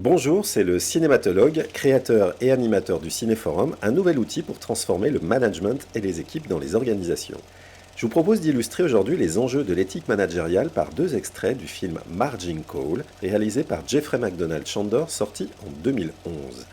Bonjour, c'est le cinématologue, créateur et animateur du Cinéforum, un nouvel outil pour transformer le management et les équipes dans les organisations. Je vous propose d'illustrer aujourd'hui les enjeux de l'éthique managériale par deux extraits du film Margin Call, réalisé par Jeffrey McDonald Chandor, sorti en 2011.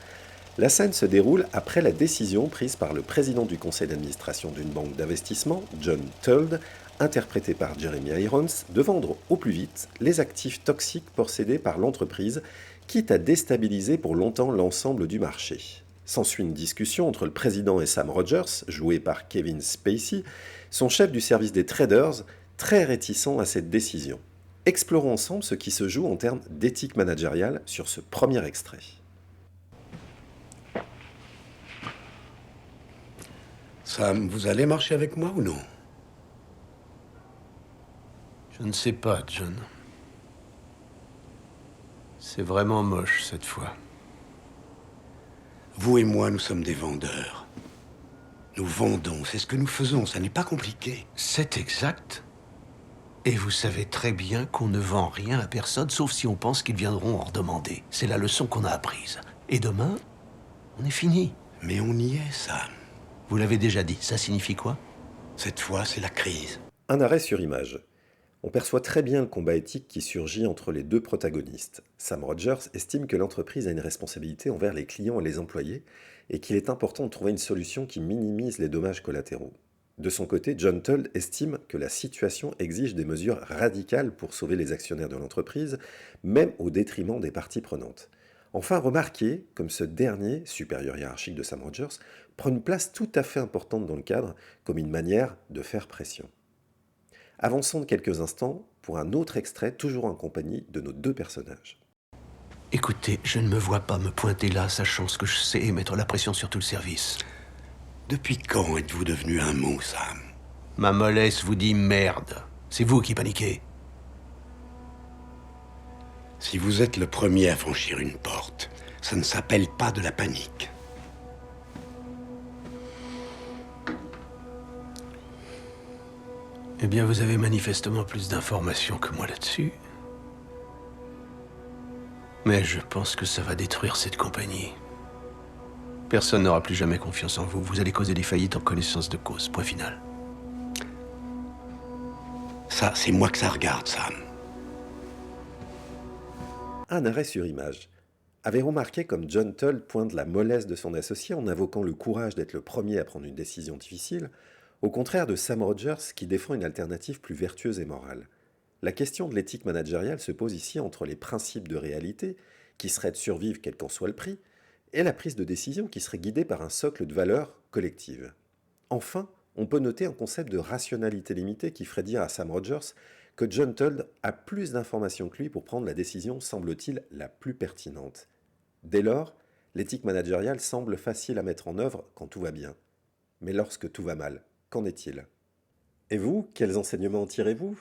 La scène se déroule après la décision prise par le président du conseil d'administration d'une banque d'investissement, John Tuld, interprété par Jeremy Irons, de vendre au plus vite les actifs toxiques possédés par l'entreprise, quitte à déstabiliser pour longtemps l'ensemble du marché. S'ensuit une discussion entre le président et Sam Rogers, joué par Kevin Spacey, son chef du service des traders, très réticent à cette décision. Explorons ensemble ce qui se joue en termes d'éthique managériale sur ce premier extrait. Sam, vous allez marcher avec moi ou non? Je ne sais pas, John. C'est vraiment moche, cette fois. Vous et moi, nous sommes des vendeurs. Nous vendons, c'est ce que nous faisons, ça n'est pas compliqué. C'est exact. Et vous savez très bien qu'on ne vend rien à personne, sauf si on pense qu'ils viendront en redemander. C'est la leçon qu'on a apprise. Et demain, on est fini. Mais on y est, Sam. Vous l'avez déjà dit, ça signifie quoi? Cette fois, c'est la crise. Un arrêt sur image. On perçoit très bien le combat éthique qui surgit entre les deux protagonistes. Sam Rogers estime que l'entreprise a une responsabilité envers les clients et les employés et qu'il est important de trouver une solution qui minimise les dommages collatéraux. De son côté, John Tull estime que la situation exige des mesures radicales pour sauver les actionnaires de l'entreprise, même au détriment des parties prenantes. Enfin, remarquez comme ce dernier, supérieur hiérarchique de Sam Rogers, prend une place tout à fait importante dans le cadre, comme une manière de faire pression. Avançons de quelques instants pour un autre extrait, toujours en compagnie de nos deux personnages. Écoutez, je ne me vois pas me pointer là, sachant ce que je sais, et mettre la pression sur tout le service. Depuis quand êtes-vous devenu un mot, Sam? Ma mollesse vous dit merde. C'est vous qui paniquez. Si vous êtes le premier à franchir une porte, ça ne s'appelle pas de la panique. Eh bien, vous avez manifestement plus d'informations que moi là-dessus. Mais je pense que ça va détruire cette compagnie. Personne n'aura plus jamais confiance en vous. Vous allez causer des faillites en connaissance de cause. Point final. Ça, c'est moi que ça regarde, Sam. Un arrêt sur image. Avez-vous remarqué comme John Tull pointe la mollesse de son associé en invoquant le courage d'être le premier à prendre une décision difficile, au contraire de Sam Rogers qui défend une alternative plus vertueuse et morale? La question de l'éthique managériale se pose ici entre les principes de réalité, qui seraient de survivre quel qu'en soit le prix, et la prise de décision qui serait guidée par un socle de valeurs collectives. Enfin, on peut noter un concept de rationalité limitée qui ferait dire à Sam Rogers que John Tull a plus d'informations que lui pour prendre la décision, semble-t-il, la plus pertinente. Dès lors, l'éthique managériale semble facile à mettre en œuvre quand tout va bien. Mais lorsque tout va mal, qu'en est-il? Et vous, quels enseignements en tirez-vous?